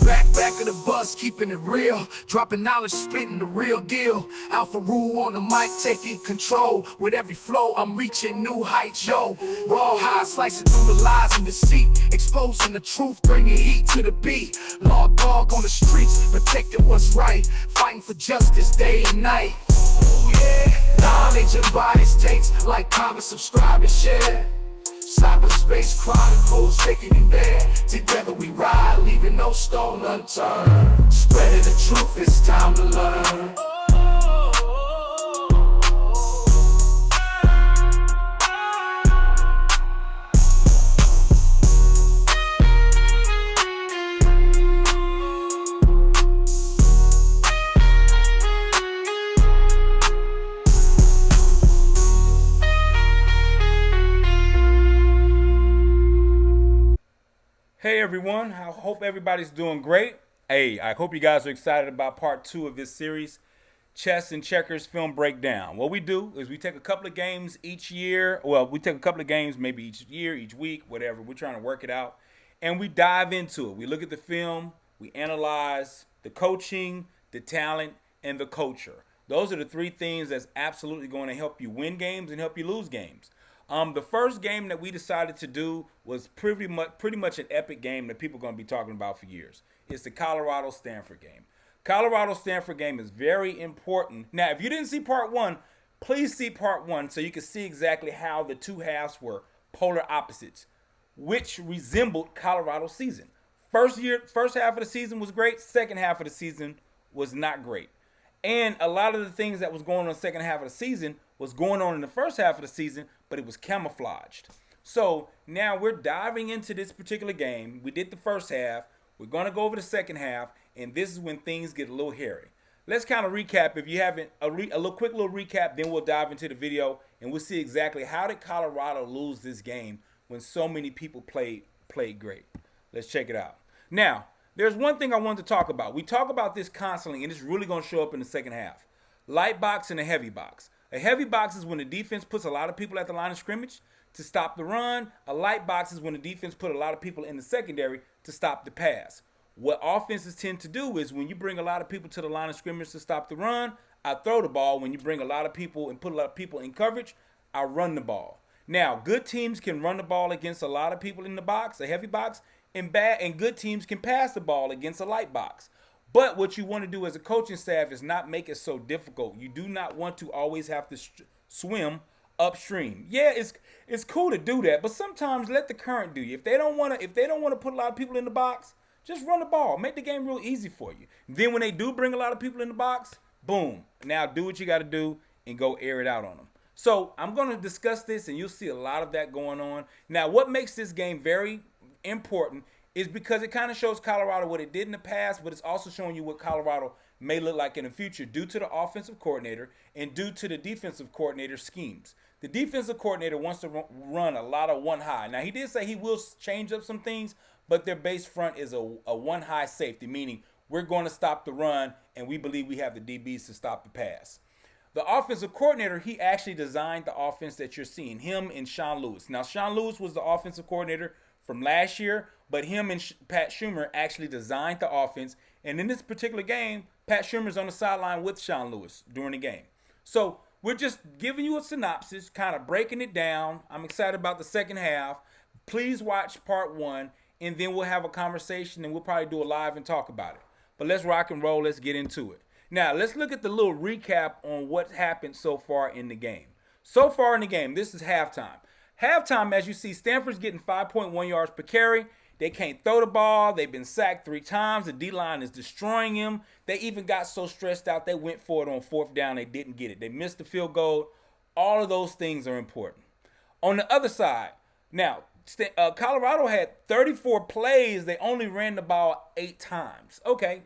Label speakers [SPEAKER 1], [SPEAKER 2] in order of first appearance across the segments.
[SPEAKER 1] Back of the bus, keeping it real. Dropping knowledge, spitting the real deal. Alpha Rule on the mic, taking control. With every flow, I'm reaching new heights, yo. Raw high, slicing through the lies and deceit. Exposing the truth, bringing heat to the beat. Law dog on the streets, protecting what's right. Fighting for justice day and night. Yeah, knowledge and bodies takes. Like, comment, subscribe, and share. Cyberspace Chronicles, taking it there. Together we ride, leaving no stone unturned. Spreading the truth, it's time to learn.
[SPEAKER 2] Hey everyone, I hope everybody's doing great. Hey, I hope you guys are excited about part 2 of this series, Chess and Checkers Film Breakdown. What we do is we take a couple of games each year. Well, we take a couple of games maybe each year, each week, whatever. We're trying to work it out. And we dive into it. We look at the film, we analyze the coaching, the talent, and the culture. Those are the 3 things that's absolutely going to help you win games and help you lose games. The first game that we decided to do was pretty much an epic game that people are going to be talking about for years. It's the Colorado-Stanford game. Colorado-Stanford game is very important. Now, if you didn't see part 1, please see part 1 so you can see exactly how the two halves were polar opposites, which resembled Colorado's season. First half of the season was great. Second half of the season was not great. And a lot of the things that was going on in the second half of the season was going on in the first half of the season, but it was camouflaged. So now we're diving into this particular game. We did the first half. We're going to go over the second half, and this is when things get a little hairy. Let's kind of recap. If you haven't, a quick little recap, then we'll dive into the video, and we'll see exactly how did Colorado lose this game when so many people played great. Let's check it out. Now, there's one thing I wanted to talk about. We talk about this constantly, and it's really going to show up in the second half. Light box and a heavy box. A heavy box is when the defense puts a lot of people at the line of scrimmage to stop the run. A light box is when the defense put a lot of people in the secondary to stop the pass. What offenses tend to do is when you bring a lot of people to the line of scrimmage to stop the run, I throw the ball. When you bring a lot of people and put a lot of people in coverage, I run the ball. Now, good teams can run the ball against a lot of people in the box, a heavy box, and good teams can pass the ball against a light box. But what you want to do as a coaching staff is not make it so difficult. You do not want to always have to swim upstream. Yeah, it's cool to do that, but sometimes let the current do you. If they don't want to put a lot of people in the box, just run the ball. Make the game real easy for you. Then when they do bring a lot of people in the box, boom. Now do what you got to do and go air it out on them. So I'm going to discuss this, and you'll see a lot of that going on. Now, what makes this game very important is because it kind of shows Colorado what it did in the past, but it's also showing you what Colorado may look like in the future due to the offensive coordinator and due to the defensive coordinator schemes. The defensive coordinator wants to run a lot of one high. Now, he did say he will change up some things, but their base front is a one high safety, meaning we're going to stop the run, and we believe we have the DBs to stop the pass. The offensive coordinator, he actually designed the offense that you're seeing, him and Sean Lewis. Now, Sean Lewis was the offensive coordinator from last year, but him and Pat Schumer actually designed the offense. And in this particular game, Pat Schumer's on the sideline with Sean Lewis during the game. So we're just giving you a synopsis, kind of breaking it down. I'm excited about the second half. Please watch part 1, and then we'll have a conversation, and we'll probably do a live and talk about it. But let's rock and roll. Let's get into it. Now, let's look at the little recap on what happened so far in the game. So far in the game, this is halftime. Halftime, as you see, Stanford's getting 5.1 yards per carry. They can't throw the ball. They've been sacked 3 times. The D-line is destroying him. They even got so stressed out they went for it on 4th down. They didn't get it. They missed the field goal. All of those things are important. On the other side, now, Colorado had 34 plays. They only ran the ball 8 times. Okay,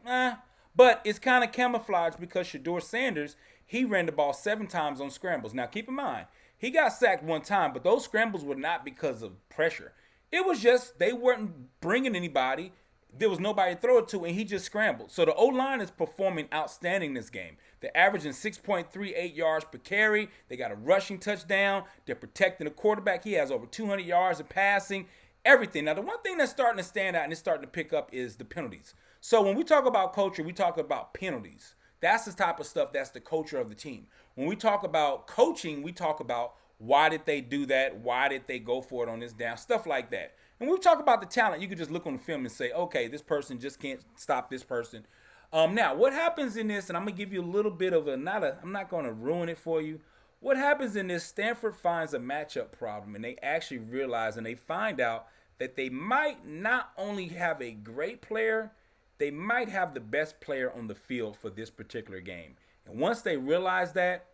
[SPEAKER 2] but it's kind of camouflaged because Shedeur Sanders, he ran the ball 7 times on scrambles. Now, keep in mind, he got sacked 1 time, but those scrambles were not because of pressure. It was just they weren't bringing anybody. There was nobody to throw it to, and he just scrambled. So the O-line is performing outstanding this game. They're averaging 6.38 yards per carry. They got a rushing touchdown. They're protecting the quarterback. He has over 200 yards of passing. everything. Now, the one thing that's starting to stand out and it's starting to pick up is the penalties. So when we talk about culture, we talk about penalties. That's the type of stuff that's the culture of the team. When we talk about coaching, we talk about why did they do that? Why did they go for it on this down? Stuff like that. And when we talk about the talent, you can just look on the film and say, okay, this person just can't stop this person. Now, what happens in this, and I'm going to give you a little bit of I'm not going to ruin it for you. What happens in this, Stanford finds a matchup problem, and they actually realize and they find out that they might not only have a great player, they might have the best player on the field for this particular game. And once they realize that,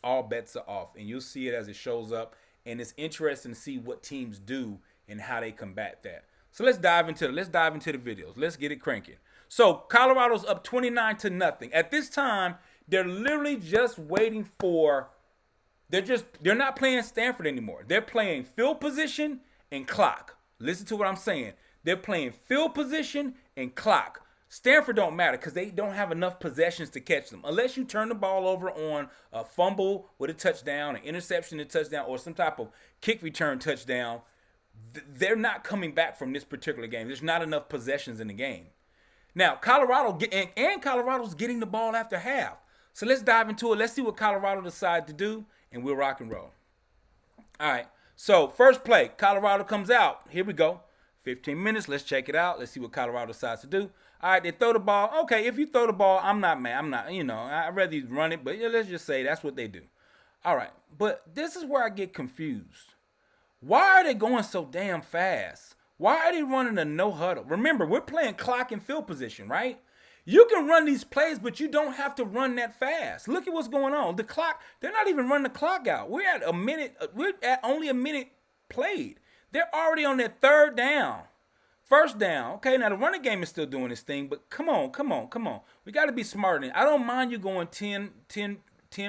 [SPEAKER 2] all bets are off. And you'll see it as it shows up. And it's interesting to see what teams do and how they combat that. So let's dive into the videos. Let's get it cranking. So Colorado's up 29-0. At this time, they're literally just waiting for they're not playing Stanford anymore. They're playing field position and clock. Listen to what I'm saying. They're playing field position and clock. Stanford don't matter because they don't have enough possessions to catch them. Unless you turn the ball over on a fumble with a touchdown, an interception and touchdown, or some type of kick return touchdown, they're not coming back from this particular game. There's not enough possessions in the game. Now, Colorado's getting the ball after half. So let's dive into it. Let's see what Colorado decides to do, and we'll rock and roll. All right, so first play, Colorado comes out. Here we go. 15 minutes. Let's check it out. Let's see what Colorado decides to do. All right, they throw the ball. Okay, if you throw the ball, I'm not mad. I'd rather you run it, but let's just say that's what they do. All right, but this is where I get confused. Why are they going so damn fast? Why are they running a no huddle? Remember, we're playing clock and field position, right? You can run these plays, but you don't have to run that fast. Look at what's going on. The clock, they're not even running the clock out. We're at only a minute played. They're already on their third down. First down. Okay, now the running game is still doing its thing, but come on. We got to be smarter. I don't mind you going 10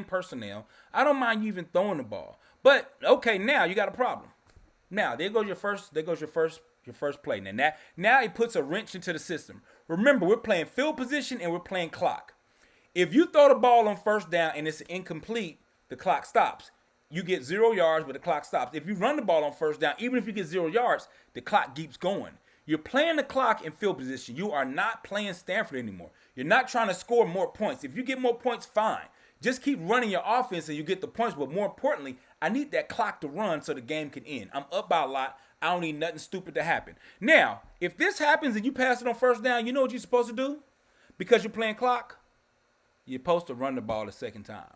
[SPEAKER 2] personnel. I don't mind you even throwing the ball. But, okay, now you got a problem. Now, there goes your first play. Now it puts a wrench into the system. Remember, we're playing field position and we're playing clock. If you throw the ball on first down and it's incomplete, the clock stops. You get 0 yards, but the clock stops. If you run the ball on first down, even if you get 0 yards, the clock keeps going. You're playing the clock in field position. You are not playing Stanford anymore. You're not trying to score more points. If you get more points, fine. Just keep running your offense and you get the points. But more importantly, I need that clock to run so the game can end. I'm up by a lot. I don't need nothing stupid to happen. Now, if this happens and you pass it on first down, you know what you're supposed to do? Because you're playing clock, you're supposed to run the ball the second time.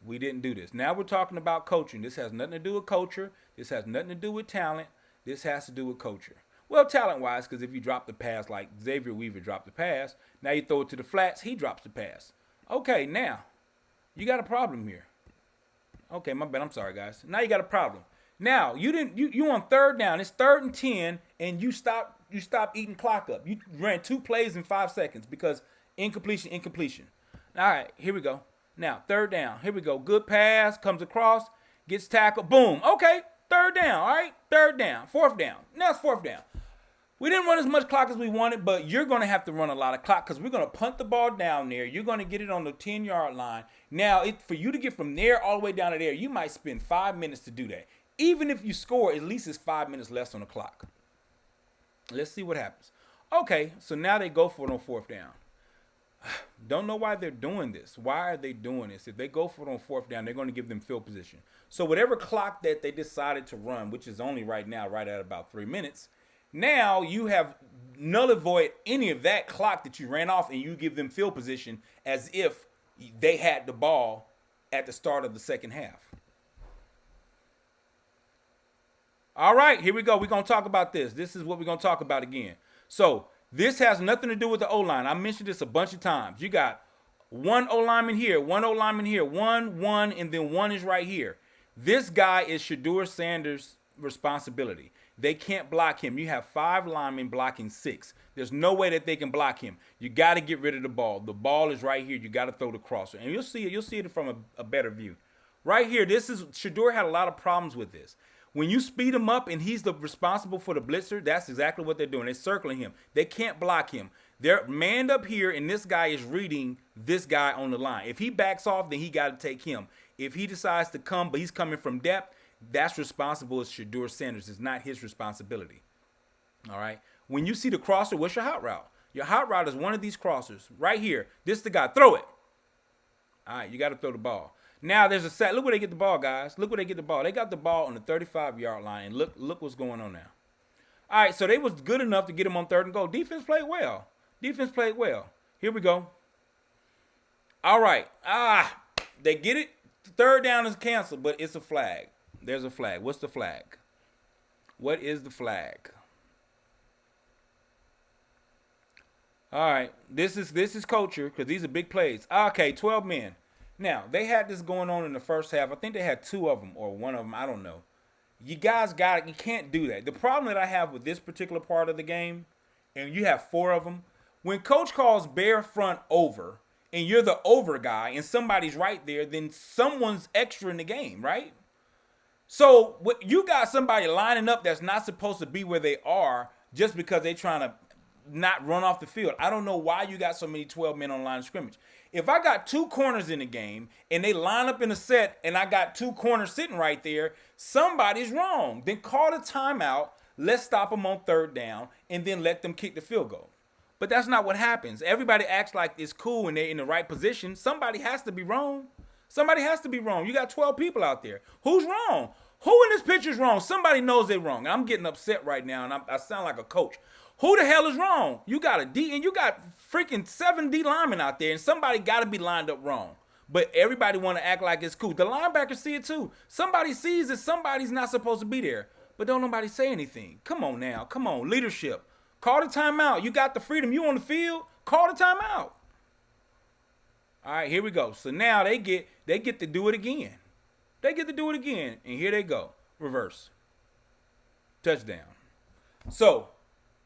[SPEAKER 2] We didn't do this. Now we're talking about coaching. This has nothing to do with culture. This has nothing to do with talent. This has to do with culture. Well, talent-wise, because if you drop the pass like Xavier Weaver dropped the pass, now you throw it to the flats, he drops the pass. Okay, now, you got a problem here. Okay, my bad. I'm sorry, guys. Now you got a problem. Now, you on third down. It's 3rd and 10, and you stop eating clock up. You ran 2 plays in 5 seconds because incompletion. All right, here we go. Now, 3rd down. Here we go. Good pass, comes across, gets tackled. Boom. Okay, 3rd down. All right, 3rd down. 4th down. Now it's 4th down. We didn't run as much clock as we wanted, but you're going to have to run a lot of clock because we're going to punt the ball down there. You're going to get it on the 10-yard line. Now, for you to get from there all the way down to there, you might spend 5 minutes to do that. Even if you score, at least it's 5 minutes less on the clock. Let's see what happens. Okay, so now they go for it on 4th down. Don't know why they're doing this. Why are they doing this? If they go for it on 4th down, they're going to give them field position. So whatever clock that they decided to run, which is only right now, right at about 3 minutes, now you have nullified any of that clock that you ran off and you give them field position as if they had the ball at the start of the second half. All right, here we go. We're going to talk about this. This is what we're going to talk about again. So this has nothing to do with the O-line. I mentioned this a bunch of times. You got one O-lineman here, one O-lineman here, one, and then one is right here. This guy is Shedeur Sanders' responsibility. They can't block him. You have 5 linemen blocking 6. There's no way that they can block him. You got to get rid of the ball. The ball is right here. You got to throw the crosser. And you'll see it. You'll see it from a better view. Right here, Shedeur had a lot of problems with this. When you speed him up and he's responsible for the blitzer, that's exactly what they're doing. They're circling him. They can't block him. They're manned up here, and this guy is reading this guy on the line. If he backs off, then he got to take him. If he decides to come, but he's coming from depth, that's responsible as Shedeur Sanders. It's not his responsibility. All right. When you see the crosser, what's your hot route? Your hot route is one of these crossers right here. This is the guy. Throw it. All right, you got to throw the ball. Now there's a set. Look where they get the ball, guys. Look where they get the ball. They got the ball on the 35-yard line, and look what's going on now. All right, so they was good enough to get him on 3rd and goal. Defense played well. Defense played well. Here we go. All right. They get it. 3rd down is canceled, but it's a flag. There's a flag. What's the flag? What is the flag? All right, this is culture because these are big plays. Okay, 12 men. Now, they had this going on in the first half. I think they had 2 of them or 1 of them. I don't know. You guys got it. You can't do that. The problem that I have with this particular part of the game, and you have 4 of them, when coach calls bare front over and you're the over guy and somebody's right there, then someone's extra in the game, right? So you got somebody lining up that's not supposed to be where they are just because they're trying to not run off the field. I don't know why you got so many 12 men on line of scrimmage. If I got 2 corners in the game and they line up in a set and I got 2 corners sitting right there, somebody's wrong. Then call the timeout. Let's stop them on 3rd down and then let them kick the field goal. But that's not what happens. Everybody acts like it's cool and they're in the right position. Somebody has to be wrong. Somebody has to be wrong. You got 12 people out there. Who's wrong? Who in this picture is wrong? Somebody knows they're wrong. I'm getting upset right now, and I sound like a coach. Who the hell is wrong? You got a D, and you got freaking 7 D linemen out there, and somebody got to be lined up wrong. But everybody want to act like it's cool. The linebackers see it too. Somebody sees that somebody's not supposed to be there, but don't nobody say anything. Come on now. Come on. Leadership. Call the timeout. You got the freedom. You on the field. Call the timeout. All right, here we go. So now they get to do it again. They get to do it again, and here they go. Reverse. Touchdown. So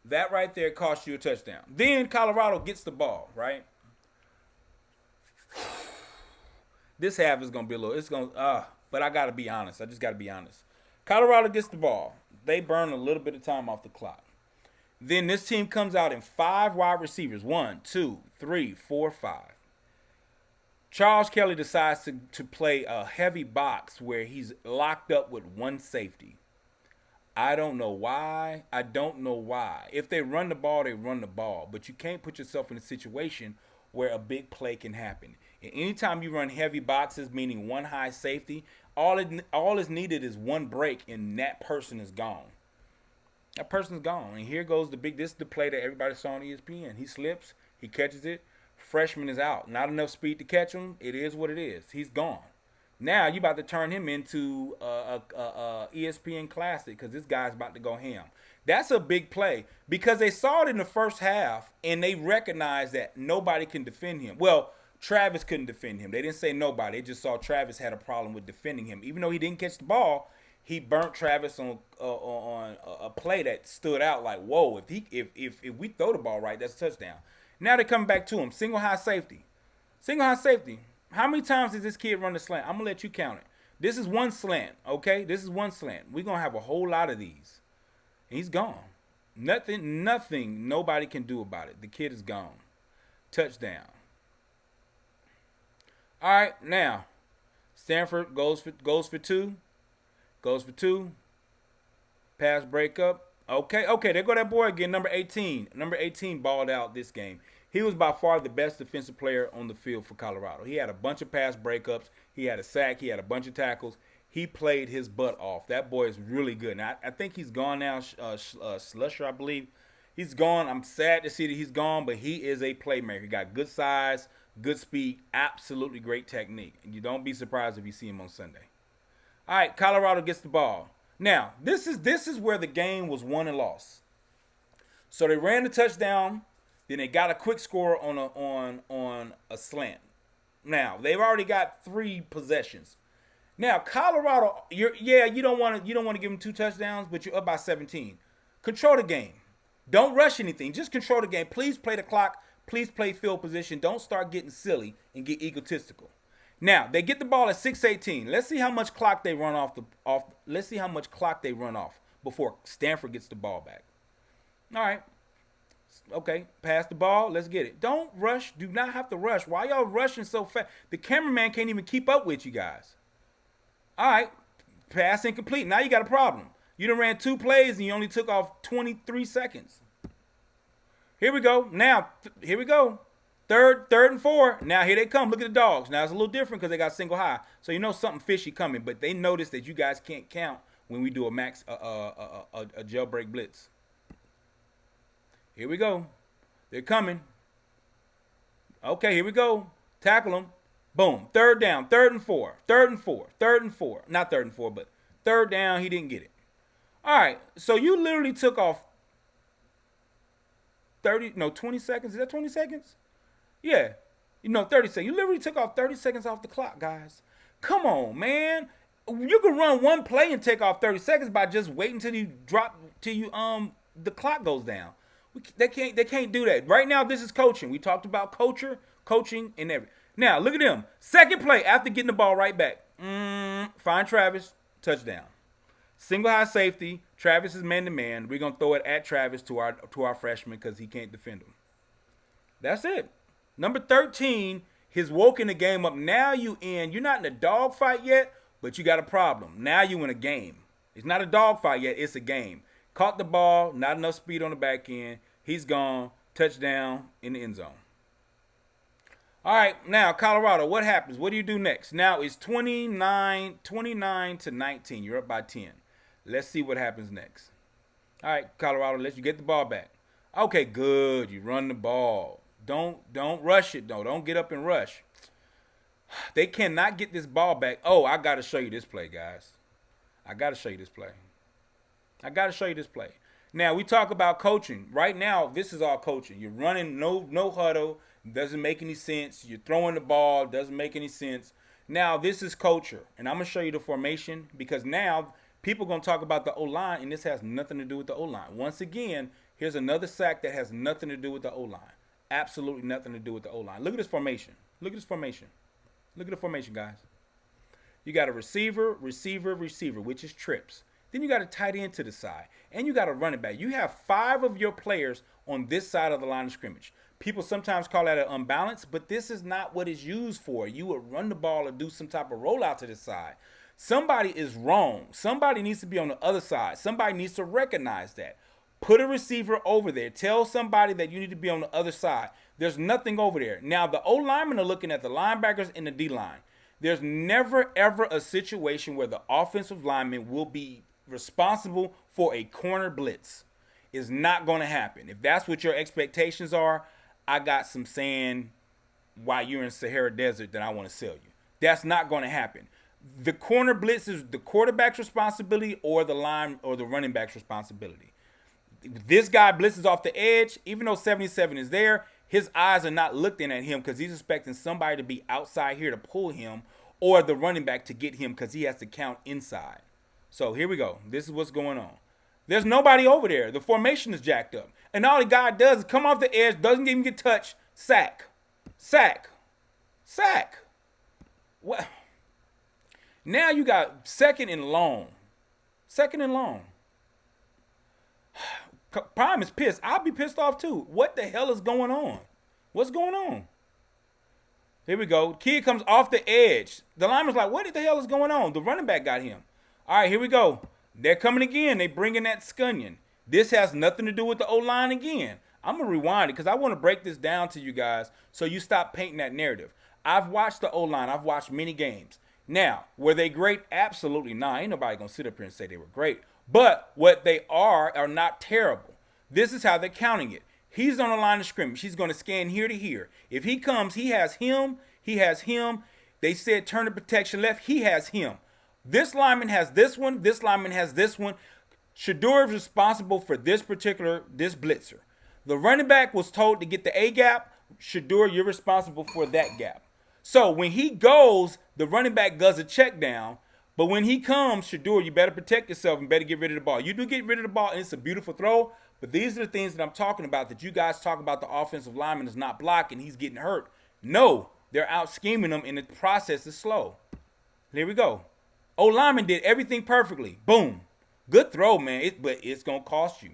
[SPEAKER 2] that right there cost you a touchdown. Then Colorado gets the ball, right? This half is going to be a little, but I got to be honest. I just got to be honest. Colorado gets the ball. They burn a little bit of time off the clock. Then this team comes out in 5 wide receivers. 1, 2, 3, 4, 5. Charles Kelly decides to play a heavy box where he's locked up with 1 safety. I don't know why. If they run the ball, they run the ball. But you can't put yourself in a situation where a big play can happen. And anytime you run heavy boxes, meaning 1 high safety, all is needed is 1 break, and that person is gone. That person's gone. And here goes this is the play that everybody saw on ESPN. He slips, he catches it. Freshman is out. Not enough speed to catch him. It is what it is. He's gone. Now you about to turn him into a ESPN classic because this guy's about to go ham. That's a big play because they saw it in the first half and they recognized that nobody can defend him. Well, Travis couldn't defend him. They didn't say nobody. They just saw Travis had a problem with defending him. Even though he didn't catch the ball, he burnt Travis on a play that stood out like, whoa, if we throw the ball right, that's a touchdown. Now they're coming back to him. Single high safety. How many times did this kid run the slant? I'm going to let you count it. This is 1 slant, okay? This is 1 slant. We're going to have a whole lot of these. He's gone. Nothing nobody can do about it. The kid is gone. Touchdown. All right, now, Stanford goes for 2. Goes for 2. Pass breakup. Okay, there go that boy again, number 18. Number 18 balled out this game. He was by far the best defensive player on the field for Colorado. He had a bunch of pass breakups. He had a sack. He had a bunch of tackles. He played his butt off. That boy is really good. Now, I think he's gone now, Slusher, I believe. He's gone. I'm sad to see that he's gone, but he is a playmaker. He got good size, good speed, absolutely great technique. And you don't be surprised if you see him on Sunday. All right, Colorado gets the ball. Now, this is where the game was won and lost. So they ran the touchdown, then they got a quick score on a slant. Now, they've already got 3 possessions. Now, Colorado, you don't want to give them 2 touchdowns, but you're up by 17. Control the game. Don't rush anything. Just control the game. Please play the clock. Please play field position. Don't start getting silly and get egotistical. Now, they get the ball at 6:18. Let's see how much clock they run off. Let's see how much clock they run off before Stanford gets the ball back. All right. Okay, pass the ball. Let's get it. Don't rush. Do not have to rush. Why y'all rushing so fast? The cameraman can't even keep up with you guys. All right, pass incomplete. Now you got a problem. You done ran 2 plays and you only took off 23 seconds. Here we go. Now, here we go. Third and 4. Now here they come. Look at the dogs. Now it's a little different because they got single high. So you know something fishy coming. But they notice that you guys can't count when we do a jailbreak blitz. Here we go. They're coming. Okay, here we go. Tackle them. Boom. Third down. 3rd and 4. 3rd and 4. 3rd and 4. Not 3rd and 4, but 3rd down. He didn't get it. All right. So you literally took off 20 seconds. Is that 20 seconds? Yeah. 30 seconds. You literally took off 30 seconds off the clock, guys. Come on, man. You can run one play and take off 30 seconds by just waiting till the clock goes down. They can't do that. Right now, this is coaching. We talked about coaching, and everything. Now, look at them. Second play after getting the ball right back. Find Travis, touchdown. Single high safety. Travis is man-to-man. We're going to throw it at Travis to our freshman because he can't defend him. That's it. Number 13 has woken the game up. Now you're not in a dogfight yet, but you got a problem. Now you in a game. It's not a dogfight yet. It's a game. Caught the ball, not enough speed on the back end. He's gone. Touchdown in the end zone. All right, now Colorado, what happens? What do you do next? Now it's 29 to 19. You're up by 10. Let's see what happens next. All right, Colorado, let you get the ball back. Okay, good. You run the ball. Don't rush it, though. Don't get up and rush. They cannot get this ball back. Oh, I got to show you this play, guys. I got to show you this play. Now, we talk about coaching. Right now, this is all coaching. You're running no huddle. Doesn't make any sense. You're throwing the ball. Doesn't make any sense. Now, this is culture. And I'm going to show you the formation because now people are going to talk about the O-line, and this has nothing to do with the O-line. Once again, here's another sack that has nothing to do with the O-line. Absolutely nothing to do with the O-line. Look at this formation. Look at the formation, guys. You got a receiver, which is trips. Then you got a tight end to the side, and you got a running back. You have 5 of your players on this side of the line of scrimmage. People sometimes call that an unbalance, but this is not what it's used for. You would run the ball or do some type of rollout to the side. Somebody is wrong. Somebody needs to be on the other side. Somebody needs to recognize that. Put a receiver over there. Tell somebody that you need to be on the other side. There's nothing over there. Now, the O-linemen are looking at the linebackers and the D-line. There's never, ever a situation where the offensive lineman will be responsible for a corner blitz. It's not going to happen. If that's what your expectations are, I got some sand while you're in Sahara Desert that I want to sell you. That's not going to happen. The corner blitz is the quarterback's responsibility or the line or the running back's responsibility. This guy blitzes off the edge. Even though 77 is there, his eyes are not looking at him because he's expecting somebody to be outside here to pull him or the running back to get him because he has to count inside. So here we go. This is what's going on. There's nobody over there. The formation is jacked up. And all the guy does is come off the edge, doesn't even get touched, sack. What? Now you got second and long. Prime is pissed. I'll be pissed off too. What the hell is going on? What's going on? Here we go. Kid comes off the edge. The lineman's like, what the hell is going on? The running back got him. All right, here we go. They're coming again. They bring in that Scunyon. This has nothing to do with the O-line again. I'm going to rewind it because I want to break this down to you guys so you stop painting that narrative. I've watched the O-line. I've watched many games. Now, were they great? Absolutely not. Ain't nobody going to sit up here and say they were great. But what they are not terrible. This is how they're counting it. He's on the line of scrimmage. He's going to scan here to here. If he comes, he has him. They said turn the protection left. He has him. This lineman has this one. This lineman has this one. Shedeur is responsible for this blitzer. The running back was told to get the A gap. Shedeur, you're responsible for that gap. So when he goes, the running back does a check down. But when he comes, Shedeur, you better protect yourself and better get rid of the ball. You do get rid of the ball, and it's a beautiful throw. But these are the things that I'm talking about that you guys talk about the offensive lineman is not blocking. He's getting hurt. No, they're out scheming him, and the process is slow. Here we go. O-lineman did everything perfectly. Boom. Good throw, man. But it's going to cost you.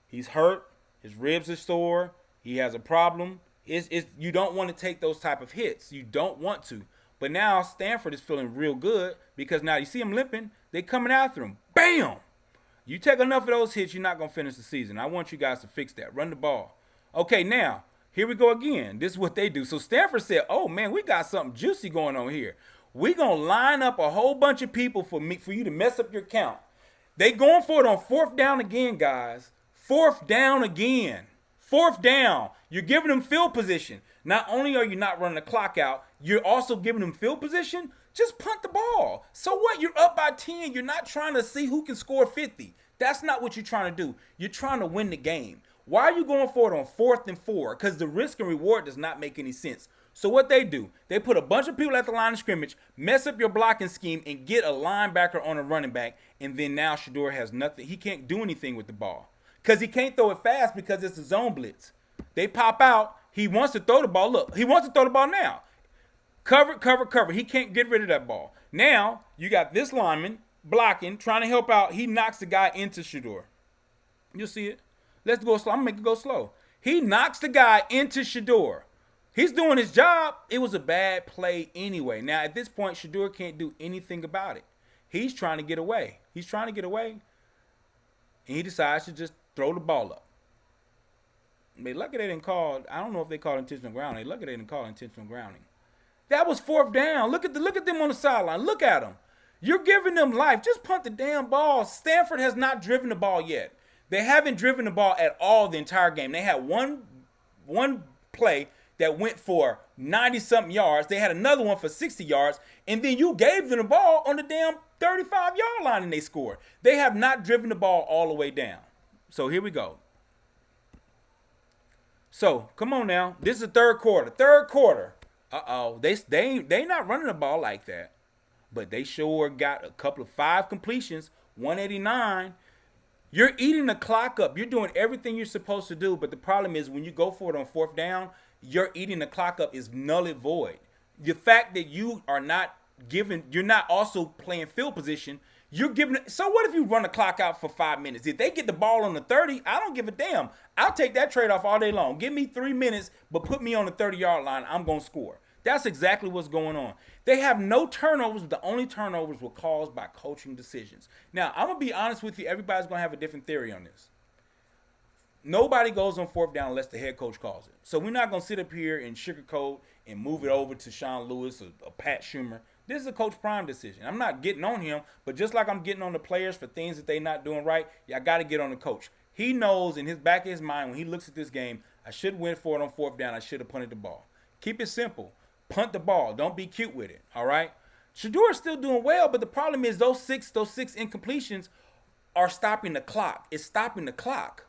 [SPEAKER 2] He's hurt. His ribs are sore. He has a problem. You don't want to take those type of hits. You don't want to. But now Stanford is feeling real good because now you see him limping. They coming after him. Bam! You take enough of those hits, you're not going to finish the season. I want you guys to fix that. Run the ball. Okay, now, here we go again. This is what they do. So Stanford said, oh, man, we got something juicy going on here. We're going to line up a whole bunch of people for you to mess up your count. They going for it on 4th down again, guys. 4th down again. 4th down. You're giving them field position. Not only are you not running the clock out, you're also giving them field position. Just punt the ball. So what? You're up by 10. You're not trying to see who can score 50. That's not what you're trying to do. You're trying to win the game. Why are you going for it on 4th and 4? Because the risk and reward does not make any sense. So what they do, they put a bunch of people at the line of scrimmage, mess up your blocking scheme, and get a linebacker on a running back, and then now Shedeur has nothing. He can't do anything with the ball because he can't throw it fast because it's a zone blitz. They pop out. He wants to throw the ball. Look, he wants to throw the ball now. Cover, cover, cover. He can't get rid of that ball. Now, you got this lineman blocking, trying to help out. He knocks the guy into Shedeur. You'll see it. Let's go slow. I'm going to make it go slow. He knocks the guy into Shedeur. He's doing his job. It was a bad play anyway. Now, at this point, Shedeur can't do anything about it. He's trying to get away. And he decides to just throw the ball up. They lucky they didn't call. I don't know if they called intentional grounding. They lucky they didn't call intentional grounding. That was 4th down. Look at them on the sideline. Look at them. You're giving them life. Just punt the damn ball. Stanford has not driven the ball yet. They haven't driven the ball at all the entire game. They had one play that went for 90-something yards. They had another one for 60 yards. And then you gave them the ball on the damn 35-yard line and they scored. They have not driven the ball all the way down. So here we go. So, come on now. This is the third quarter. Uh-oh. They not running the ball like that. But they sure got a couple of 5 completions, 189. You're eating the clock up. You're doing everything you're supposed to do. But the problem is when you go for it on 4th down, you're eating the clock up is null and void. The fact that you are not you're not also playing field position, you're giving it. So what if you run the clock out for 5 minutes? If they get the ball on the 30, I don't give a damn. I'll take that trade-off all day long. Give me 3 minutes, but put me on the 30-yard line. I'm going to score. That's exactly what's going on. They have no turnovers. The only turnovers were caused by coaching decisions. Now, I'm going to be honest with you. Everybody's going to have a different theory on this. Nobody goes on 4th down unless the head coach calls it. So we're not going to sit up here and sugarcoat and move it over to Sean Lewis or Pat Schumer. This is a Coach Prime decision. I'm not getting on him, but just like I'm getting on the players for things that they're not doing right, I got to get on the coach. He knows in his back of his mind when he looks at this game, I should have went for it on 4th down. I should have punted the ball. Keep it simple. Punt the ball. Don't be cute with it, all right? Shedeur is still doing well, but the problem is those six incompletions are stopping the clock. It's stopping the clock.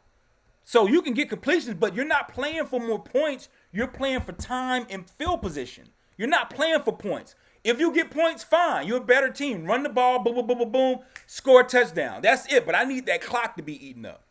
[SPEAKER 2] So you can get completions, but you're not playing for more points. You're playing for time and field position. You're not playing for points. If you get points, fine. You're a better team. Run the ball, boom, boom, boom, boom, boom, score a touchdown. That's it. But I need that clock to be eaten up.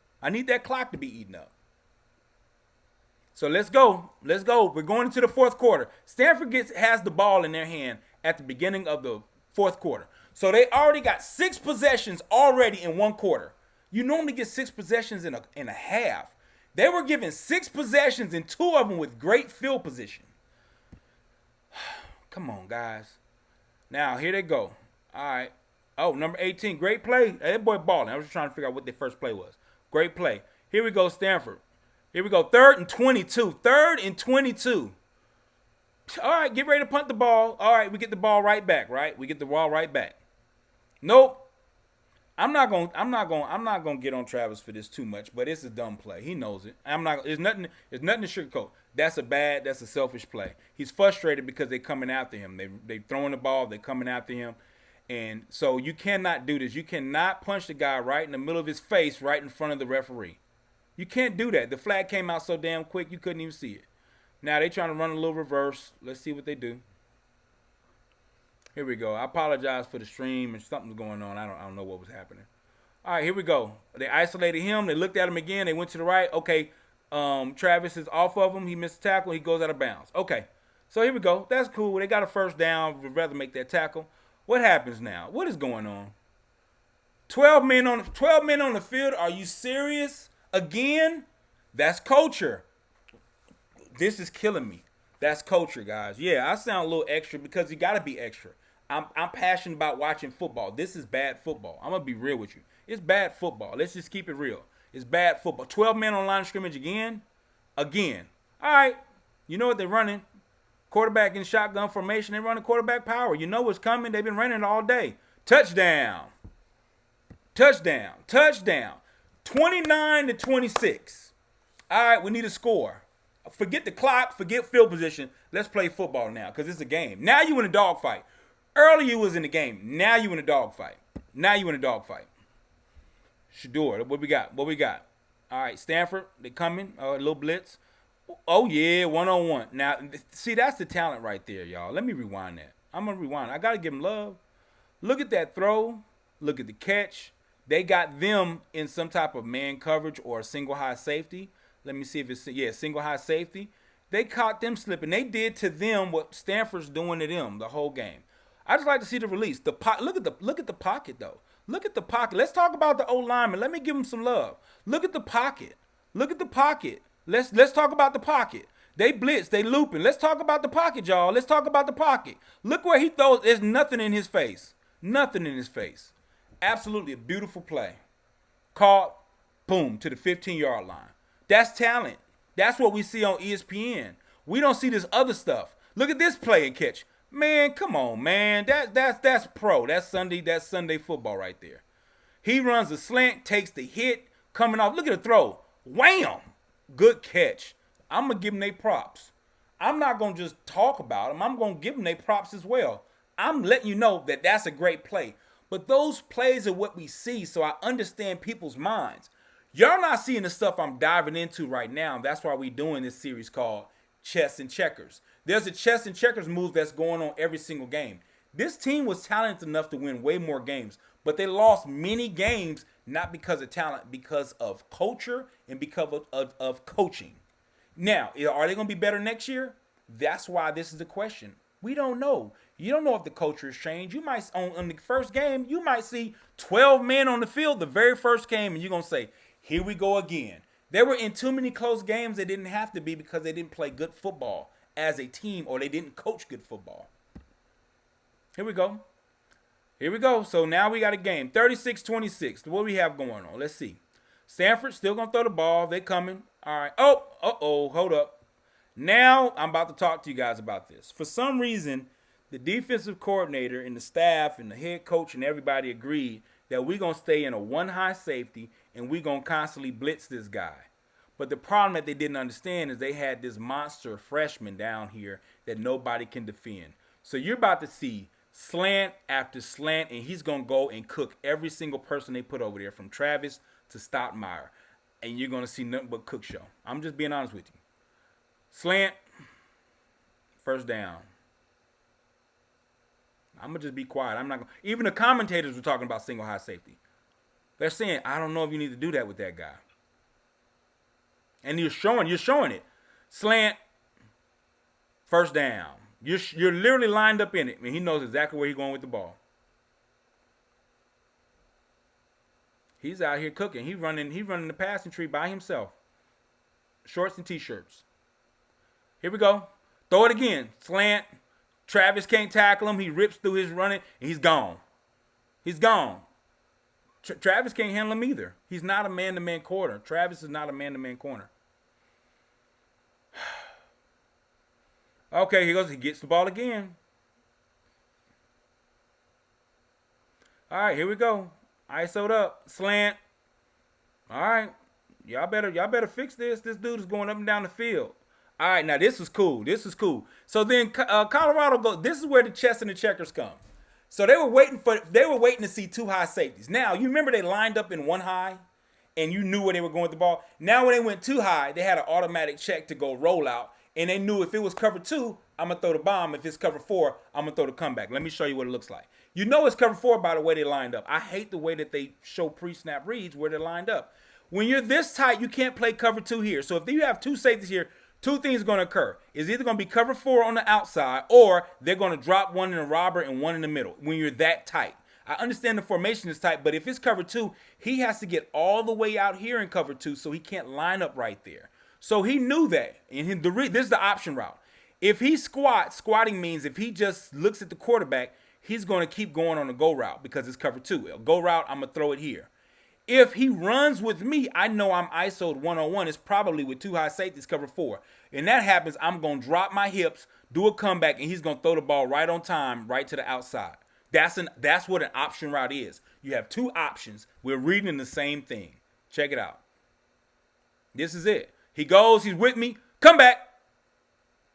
[SPEAKER 2] So let's go. We're going into the 4th quarter. Stanford has the ball in their hand at the beginning of the 4th quarter. So they already got 6 possessions already in 1 quarter. You normally get 6 possessions in a half. They were given 6 possessions and 2 of them with great field position. Come on, guys. Now, here they go. All right. Oh, number 18. Great play. Hey, that boy balling. I was just trying to figure out what their first play was. Great play. Here we go, Stanford. Here we go. 3rd and 22. 3rd and 22. All right, get ready to punt the ball. All right, we get the ball right back, right? We get the ball right back. Nope. I'm not gonna get on Travis for this too much, but it's a dumb play. He knows it. There's nothing to sugarcoat. That's a selfish play. He's frustrated because they're coming after him. They throwing the ball, they're coming after him. And so you cannot do this. You cannot punch the guy right in the middle of his face, right in front of the referee. You can't do that. The flag came out so damn quick you couldn't even see it. Now they trying to run a little reverse. Let's see what they do. Here we go. I apologize for the stream and something's going on. I don't know what was happening. All right, here we go. They isolated him. They looked at him again. They went to the right. Okay, Travis is off of him. He missed a tackle. He goes out of bounds. Okay, so here we go. That's cool. They got a first down. Would rather make that tackle. What happens now? What is going on? 12 men on the field. Are you serious? Again? That's culture. This is killing me. That's culture, guys. Yeah, I sound a little extra because you got to be extra. I'm passionate about watching football. This is bad football. I'm going to be real with you. It's bad football. Let's just keep it real. It's bad football. 12 men on line of scrimmage again. Again. All right. You know what they're running. Quarterback in shotgun formation. They running quarterback power. You know what's coming. They've been running it all day. Touchdown. Touchdown. Touchdown. 29-26. All right, we need a score. Forget the clock. Forget field position. Let's play football now because it's a game. Now you in a dogfight. Earlier you was in the game. Now you in a dogfight. Now you in a dogfight. Shador, what we got? What we got? All right, Stanford, they coming. A little blitz. Oh, yeah, one-on-one. Now, see, that's the talent right there, y'all. Let me rewind that. I'm going to rewind. I got to give them love. Look at that throw. Look at the catch. They got them in some type of man coverage or a single high safety. Let me see if it's, yeah, single high safety. They caught them slipping. They did to them what Stanford's doing to them the whole game. I just like to see the release. Look at the pocket, though. Look at the pocket. Let's talk about the O-lineman. Let me give him some love. Look at the pocket. Look at the pocket. Let's talk about the pocket. They blitz. They looping. Let's talk about the pocket, y'all. Let's talk about the pocket. Look where he throws. There's nothing in his face. Nothing in his face. Absolutely a beautiful play. Caught. Boom. To the 15-yard line. That's talent. That's what we see on ESPN. We don't see this other stuff. Look at this play and catch. Man, come on, man. That's pro. That's Sunday football right there. He runs a slant, takes the hit, coming off. Look at the throw. Wham! Good catch. I'm going to give them their props. I'm not going to just talk about them. I'm going to give them their props as well. I'm letting you know that that's a great play. But those plays are what we see, so I understand people's minds. Y'all not seeing the stuff I'm diving into right now. That's why we're doing this series called Chess and Checkers. There's a chess and checkers move that's going on every single game. This team was talented enough to win way more games, but they lost many games not because of talent, because of culture and because of coaching. Now, are they going to be better next year? That's why this is the question. We don't know. You don't know if the culture has changed. You might, on the first game, you might see 12 men on the field the very first game, and you're going to say, here we go again. They were in too many close games they didn't have to be because they didn't play good football as a team or they didn't coach good football. Here we go. Here we go. So now we got a game. 36-26. What do we have going on? Let's see. Stanford still going to throw the ball. They coming. All right. Oh, hold up. Now I'm about to talk to you guys about this. For some reason, the defensive coordinator and the staff and the head coach and everybody agreed that we're going to stay in a one high safety and we're going to constantly blitz this guy. But the problem that they didn't understand is they had this monster freshman down here that nobody can defend. So you're about to see slant after slant, and he's going to go and cook every single person they put over there, from Travis to Stottmeyer. And you're going to see nothing but cook show. I'm just being honest with you. Slant, first down. I'm going to just be quiet. I'm not going to. Even the commentators were talking about single high safety. They're saying, I don't know if you need to do that with that guy. And you're showing it. Slant, first down. You're literally lined up in it. I mean, he knows exactly where he's going with the ball. He's out here cooking. He's running the passing tree by himself. Shorts and T-shirts. Here we go. Throw it again. Slant. Travis can't tackle him. He rips through his running, and he's gone. He's gone. Travis can't handle him either. He's not a man-to-man corner. Travis is not a man-to-man corner. Okay, he goes. He gets the ball again. All right, here we go. ISO'd up. Slant. All right. Y'all better fix this. This dude is going up and down the field. All right, now this is cool. So then Colorado goes. This is where the chess and the checkers come. So they were waiting to see two high safeties. Now, you remember they lined up in one high and you knew where they were going with the ball. Now when they went too high, they had an automatic check to go roll out, and they knew if it was cover 2, I'm going to throw the bomb. If it's cover 4, I'm going to throw the comeback. Let me show you what it looks like. You know it's cover 4 by the way they lined up. I hate the way that they show pre-snap reads where they're lined up. When you're this tight, you can't play cover 2 here. So if you have two safeties here, two things are going to occur. It's either going to be cover 4 on the outside, or they're going to drop one in the robber and one in the middle when you're that tight. I understand the formation is tight, but if it's cover 2, he has to get all the way out here in cover 2, so he can't line up right there. So he knew that. And this is the option route. If he squatting means if he just looks at the quarterback, he's going to keep going on the go route because it's cover 2. Go route, I'm going to throw it here. If he runs with me, I know I'm ISO'd 1-on-1. It's probably with 2 high safeties cover 4. And that happens, I'm going to drop my hips, do a comeback, and he's going to throw the ball right on time, right to the outside. That's what an option route is. You have 2 options. We're reading the same thing. Check it out. This is it. He goes, he's with me, come back.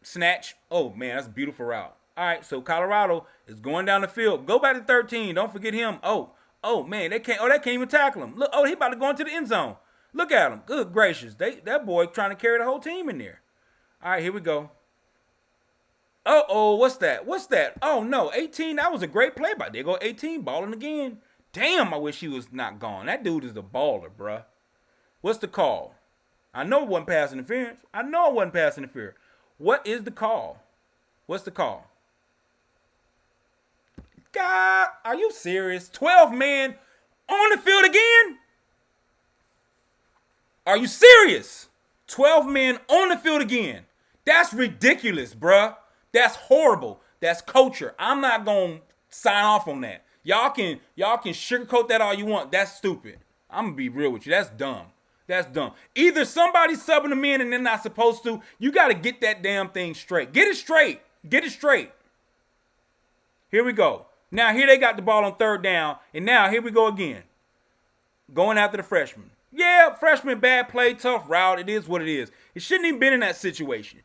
[SPEAKER 2] Snatch. Oh, man, that's a beautiful route. All right, so Colorado is going down the field. Go back to 13. Don't forget him. Oh, man, they can't even tackle him. Look, he about to go into the end zone. Look at him. Good gracious. That boy trying to carry the whole team in there. All right, here we go. Uh-oh, what's that? Oh, no, 18. That was a great play by there. Go 18, balling again. Damn, I wish he was not gone. That dude is a baller, bruh. What's the call? I know it wasn't pass interference. What is the call? What's the call? God, are you serious? 12 men on the field again? Are you serious? 12 men on the field again. That's ridiculous, bruh. That's horrible. That's culture. I'm not going to sign off on that. Y'all can sugarcoat that all you want. That's stupid. I'm going to be real with you. That's dumb. Either somebody's subbing them in and they're not supposed to. You got to get that damn thing straight. Get it straight. Here we go. Now, here they got the ball on 3rd down. And now, here we go again. Going after the freshman. Yeah, freshman, bad play, tough route. It is what it is. It shouldn't even been in that situation.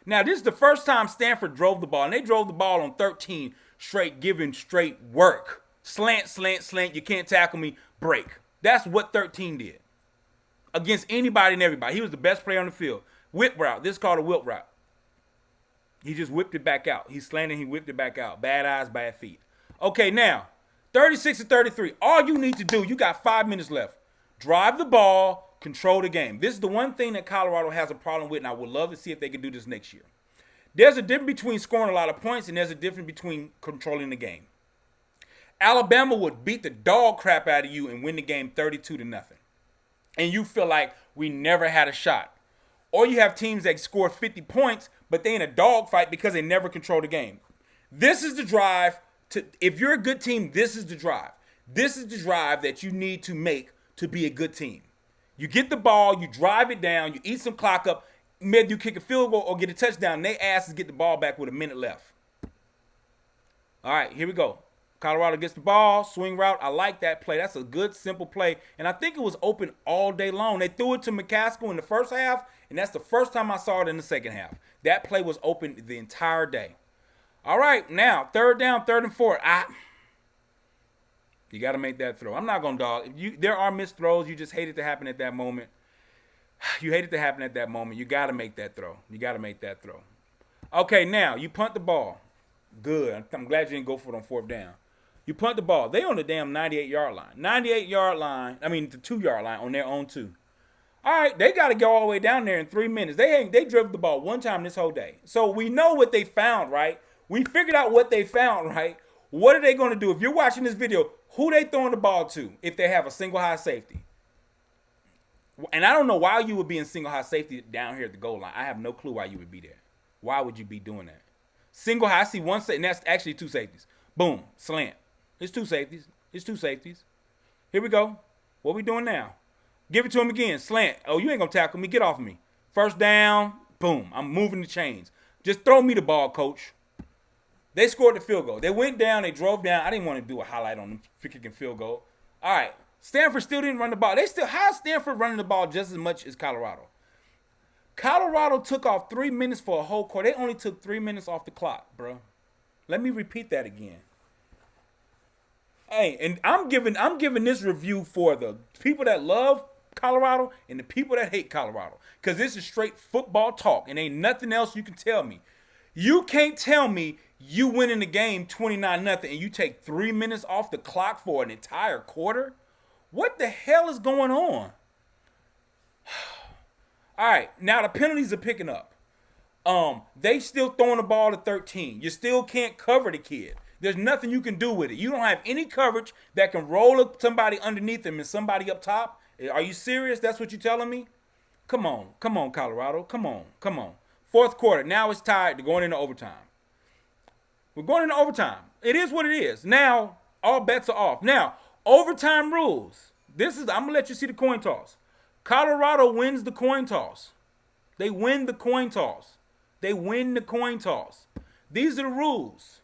[SPEAKER 2] Now, this is the first time Stanford drove the ball. And they drove the ball on 13 straight, giving straight work. Slant. You can't tackle me. Break. That's what 13 did. Against anybody and everybody. He was the best player on the field. Whip route. This is called a whip route. He just whipped it back out. He slanted, he whipped it back out. Bad eyes, bad feet. Okay, now, 36-33. All you need to do, you got 5 minutes left. Drive the ball, control the game. This is the one thing that Colorado has a problem with, and I would love to see if they can do this next year. There's a difference between scoring a lot of points, and there's a difference between controlling the game. Alabama would beat the dog crap out of you and win the game 32-0. And you feel like we never had a shot. Or you have teams that score 50 points, but they in a dogfight because they never control the game. This is the drive. If you're a good team, this is the drive. This is the drive that you need to make to be a good team. You get the ball, you drive it down, you eat some clock up, maybe you kick a field goal or get a touchdown, and they asses get the ball back with a minute left. All right, here we go. Colorado gets the ball, swing route. I like that play. That's a good, simple play. And I think it was open all day long. They threw it to McCaskill in the first half, and that's the first time I saw it in the second half. That play was open the entire day. All right, now, 3rd down, 3rd and 4. You got to make that throw. I'm not going to dog. There are missed throws. You just hate it to happen at that moment. You got to make that throw. Okay, now, you punt the ball. Good. I'm glad you didn't go for it on 4th down. You punt the ball. They on the damn 98-yard line. The 2-yard line on their own 2. All right, they got to go all the way down there in 3 minutes. They drove the ball one time this whole day. So we know what they found, right? We figured out what they found, right? What are they going to do? If you're watching this video, who they throwing the ball to if they have a single high safety? And I don't know why you would be in single high safety down here at the goal line. I have no clue why you would be there. Why would you be doing that? Single high, I see one safety, and that's actually 2 safeties. Boom, slant. It's 2 safeties. Here we go. What we doing now? Give it to him again. Slant. Oh, you ain't going to tackle me. Get off of me. 1st down. Boom. I'm moving the chains. Just throw me the ball, coach. They scored the field goal. They went down. They drove down. I didn't want to do a highlight on them kicking field goal. All right. Stanford still didn't run the ball. How's Stanford running the ball just as much as Colorado? Colorado took off 3 minutes for a whole quarter. They only took 3 minutes off the clock, bro. Let me repeat that again. Hey, and I'm giving this review for the people that love Colorado and the people that hate Colorado. Because this is straight football talk and ain't nothing else you can tell me. You can't tell me you winning the game 29-0 and you take 3 minutes off the clock for an entire quarter? What the hell is going on? All right, now the penalties are picking up. They still throwing the ball to 13. You still can't cover the kid. There's nothing you can do with it. You don't have any coverage that can roll up somebody underneath him and somebody up top. Are you serious? That's what you're telling me? Come on, Colorado. Come on. 4th quarter. Now it's tied to going into overtime. We're going into overtime. It is what it is. Now, all bets are off. Now, Overtime rules. I'm gonna let you see the coin toss. Colorado wins the coin toss. They win the coin toss. They win the coin toss. These are the rules.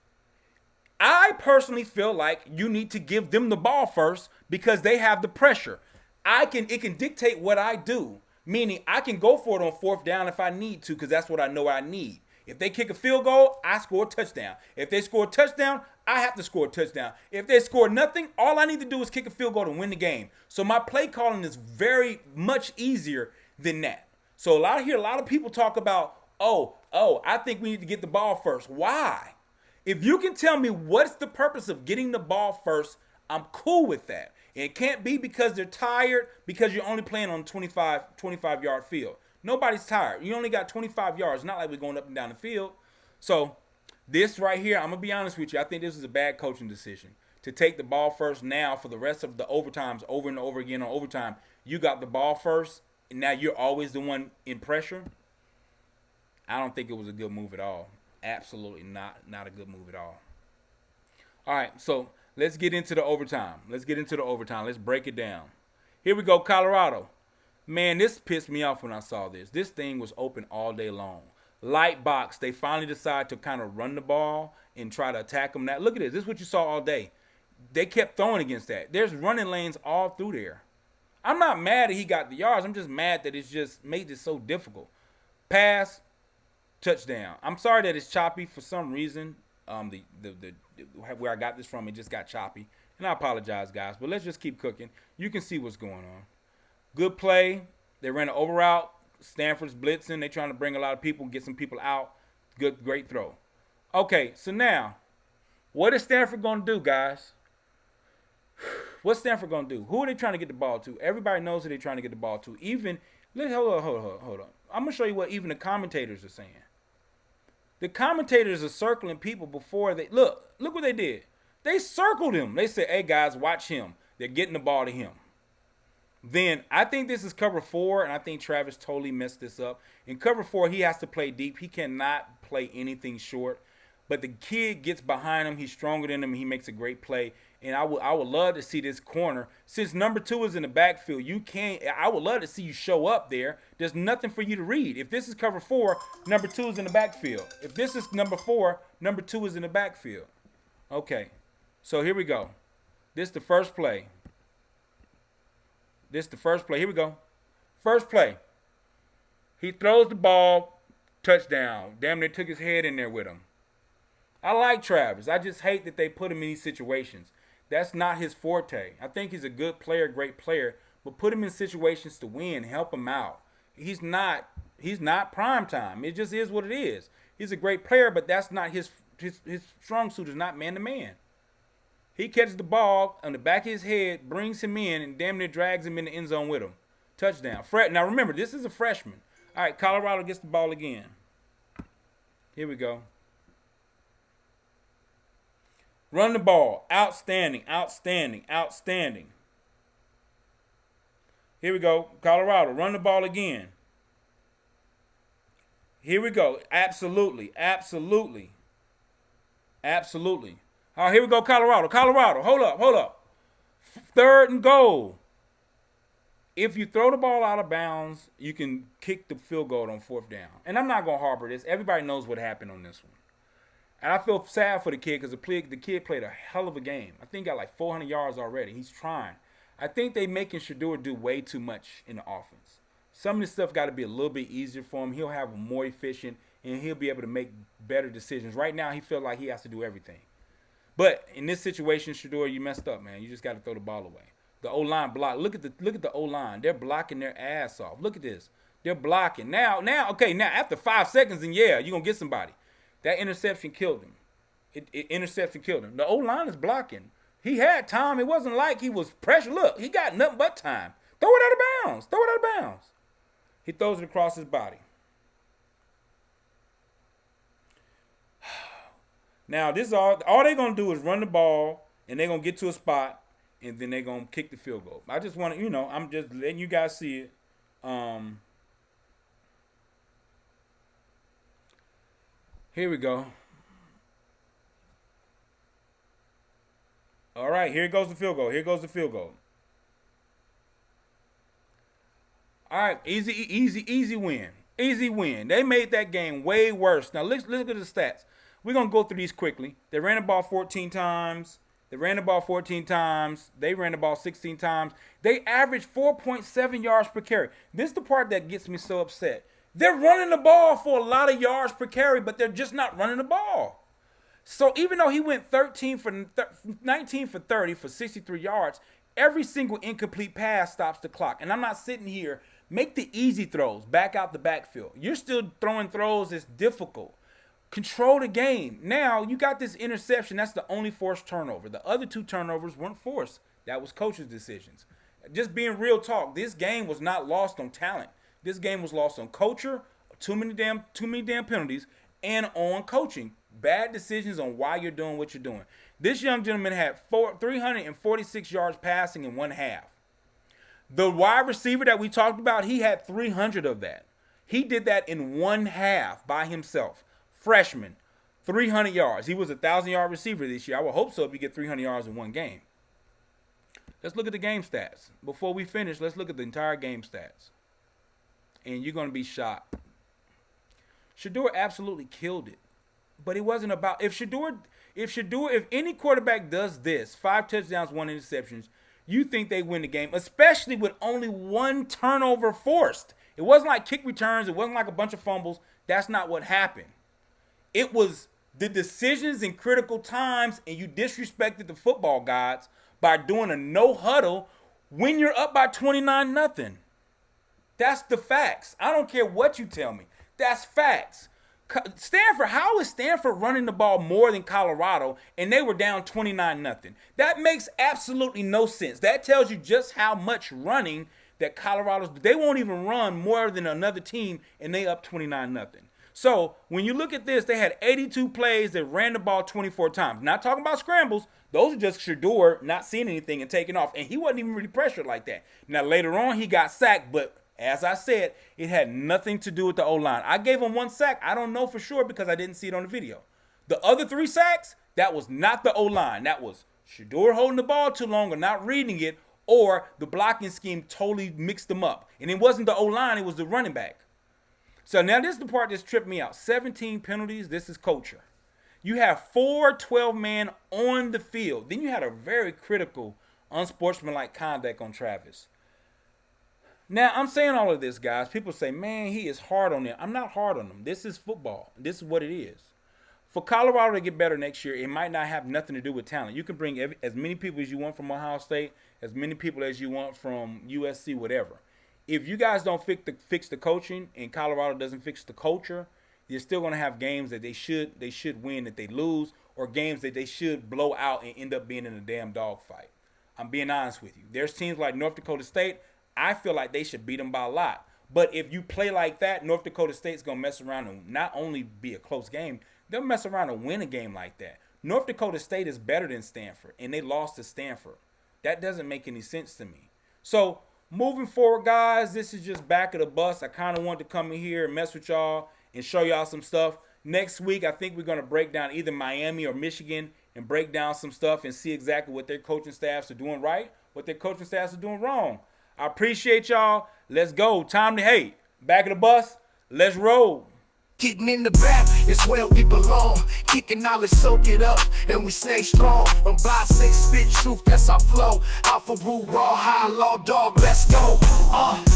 [SPEAKER 2] I personally feel like you need to give them the ball first because they have the pressure. It can dictate what I do. Meaning I can go for it on fourth down if I need to because that's what I know I need. If they kick a field goal, I score a touchdown. If they score a touchdown, I have to score a touchdown. If they score nothing, all I need to do is kick a field goal to win the game. So my play calling is very much easier than that. So I hear a lot of people talk about, I think we need to get the ball first. Why? If you can tell me what's the purpose of getting the ball first, I'm cool with that. And it can't be because they're tired because you're only playing on a 25-yard field. Nobody's tired. You only got 25 yards. It's not like we're going up and down the field. So this right here, I'm going to be honest with you. I think this is a bad coaching decision. To take the ball first now for the rest of the overtimes over and over again on overtime. You got the ball first, and now you're always the one in pressure. I don't think it was a good move at all. Absolutely not a good move at all. All right, so let's get into the overtime. Let's break it down. Here we go, Colorado. Man, this pissed me off when I saw this. This thing was open all day long. Light box. They finally decided to kind of run the ball and try to attack them. Now, look at this. This is what you saw all day. They kept throwing against that. There's running lanes all through there. I'm not mad that he got the yards. I'm just mad that it's just made it so difficult. Pass, touchdown. I'm sorry that it's choppy for some reason. Where I got this from, it just got choppy. And I apologize, guys. But let's just keep cooking. You can see what's going on. Good play. They ran an over route. Stanford's blitzing. They're trying to bring a lot of people, get some people out. Great throw. Okay, so now, what is Stanford going to do, guys? What's Stanford going to do? Who are they trying to get the ball to? Everybody knows who they're trying to get the ball to. Hold on. I'm going to show you what even the commentators are saying. The commentators are circling people before they... Look what they did. They circled him. They said, hey, guys, watch him. They're getting the ball to him. Then I think this is cover 4, and I think Travis totally messed this up. In cover 4, he has to play deep. He cannot play anything short. But the kid gets behind him. He's stronger than him, and he makes a great play. And I would love to see this corner. Since number 2 is in the backfield, I would love to see you show up there. There's nothing for you to read. If this is cover 4, number 2 is in the backfield. If this is number 4, number 2 is in the backfield. Okay, so here we go. This is the first play. Here we go. First play. He throws the ball, touchdown. Damn near took his head in there with him. I like Travis. I just hate that they put him in these situations. That's not his forte. I think he's a good player, great player, but put him in situations to win, help him out. He's not prime time. It just is what it is. He's a great player, but that's not his strong suit is not man to man. He catches the ball on the back of his head, brings him in, and damn near drags him in the end zone with him. Touchdown. Now remember, this is a freshman. All right, Colorado gets the ball again. Here we go. Run the ball. Outstanding. Here we go. Colorado. Run the ball again. Here we go. Absolutely. All right, here we go, Colorado. Hold up. 3rd and goal. If you throw the ball out of bounds, you can kick the field goal on 4th down. And I'm not going to harbor this. Everybody knows what happened on this one. And I feel sad for the kid because the kid played a hell of a game. I think he got like 400 yards already. He's trying. I think they making Shedeur do way too much in the offense. Some of this stuff got to be a little bit easier for him. He'll have a more efficient, and he'll be able to make better decisions. Right now, he feels like he has to do everything. But in this situation, Shedeur, you messed up, man. You just got to throw the ball away. The O-line block. Look at the O-line. They're blocking their ass off. Look at this. They're blocking. Now after 5 seconds, and yeah, you're going to get somebody. That interception killed him. Interception killed him. The O-line is blocking. He had time. It wasn't like he was pressure. Look, he got nothing but time. Throw it out of bounds. He throws it across his body. Now, this is all they're going to do is run the ball, and they're going to get to a spot, and then they're going to kick the field goal. I just want to, I'm just letting you guys see it. Here we go. All right, here goes the field goal. Here goes the field goal. All right, easy win. Easy win. They made that game way worse. Now, look at the stats. We're going to go through these quickly. They ran the ball 14 times. They ran the ball 14 times. They ran the ball 16 times. They averaged 4.7 yards per carry. This is the part that gets me so upset. They're running the ball for a lot of yards per carry, but they're just not running the ball. So even though he went 19 for 30 for 63 yards, every single incomplete pass stops the clock. And I'm not sitting here. Make the easy throws. Back out the backfield. You're still throwing throws that's difficult. Control the game. Now, you got this interception. That's the only forced turnover. The other 2 turnovers weren't forced. That was coach's decisions. Just being real talk, this game was not lost on talent. This game was lost on culture, too many damn penalties, and on coaching. Bad decisions on why you're doing what you're doing. This young gentleman had 346 yards passing in one half. The wide receiver that we talked about, he had 300 of that. He did that in one half by himself. Freshman, 300 yards. He was a 1,000-yard receiver this year. I would hope so if you get 300 yards in one game. Let's look at the game stats. Before we finish, let's look at the entire game stats. And you're going to be shocked. Shedeur absolutely killed it. But it wasn't about if any quarterback does this, 5 touchdowns, 1 interceptions, you think they win the game, especially with only 1 turnover forced. It wasn't like kick returns. It wasn't like a bunch of fumbles. That's not what happened. It was the decisions in critical times, and you disrespected the football gods by doing a no huddle when you're up by 29-0. That's the facts. I don't care what you tell me. That's facts. Stanford, how is Stanford running the ball more than Colorado and they were down 29-0? That makes absolutely no sense. That tells you just how much running that Colorado's, they won't even run more than another team and they up 29-0. So when you look at this, they had 82 plays that ran the ball 24 times. Not talking about scrambles. Those are just Shedeur not seeing anything and taking off. And he wasn't even really pressured like that. Now later on he got sacked, but as I said, it had nothing to do with the O-line. I gave him 1 sack. I don't know for sure because I didn't see it on the video. The other 3 sacks, that was not the O-line. That was Shedeur holding the ball too long or not reading it, or the blocking scheme totally mixed them up. And it wasn't the O-line, it was the running back. So now this is the part that's tripped me out. 17 penalties, this is culture. You have 4 12-man on the field. Then you had a very critical, unsportsmanlike conduct on Travis. Now, I'm saying all of this, guys. People say, man, he is hard on them. I'm not hard on them. This is football. This is what it is. For Colorado to get better next year, it might not have nothing to do with talent. You can bring as many people as you want from Ohio State, as many people as you want from USC, whatever. If you guys don't fix the coaching and Colorado doesn't fix the culture, you're still going to have games that they should win that they lose, or games that they should blow out and end up being in a damn dogfight. I'm being honest with you. There's teams like North Dakota State, I feel like they should beat them by a lot. But if you play like that, North Dakota State's going to mess around and not only be a close game, they'll mess around and win a game like that. North Dakota State is better than Stanford, and they lost to Stanford. That doesn't make any sense to me. So, moving forward, guys, this is just back of the bus. I kind of wanted to come in here and mess with y'all and show y'all some stuff. Next week, I think we're going to break down either Miami or Michigan and break down some stuff and see exactly what their coaching staffs are doing right, what their coaching staffs are doing wrong. I appreciate y'all. Let's go. Time to hate. Back of the bus. Let's roll.
[SPEAKER 1] Getting in the back is where we belong. Kicking knowledge, soak it up, and we stay strong. When blind say spit truth, that's our flow. Alpha rule, raw, high, low, dog, let's go.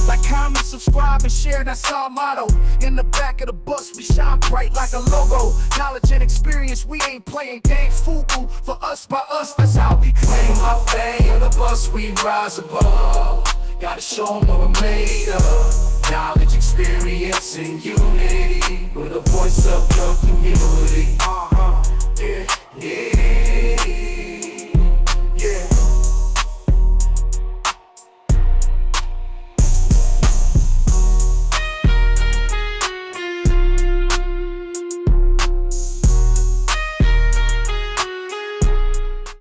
[SPEAKER 1] Like, comment, subscribe, and share, that's our motto. In the back of the bus, we shine bright like a logo. Knowledge and experience, we ain't playing games. Fubu, for us, by us, that's how we claim our fame. The bus, we rise above. Gotta show them what we're made of. Knowledge, experience, and unity. With a voice of the community.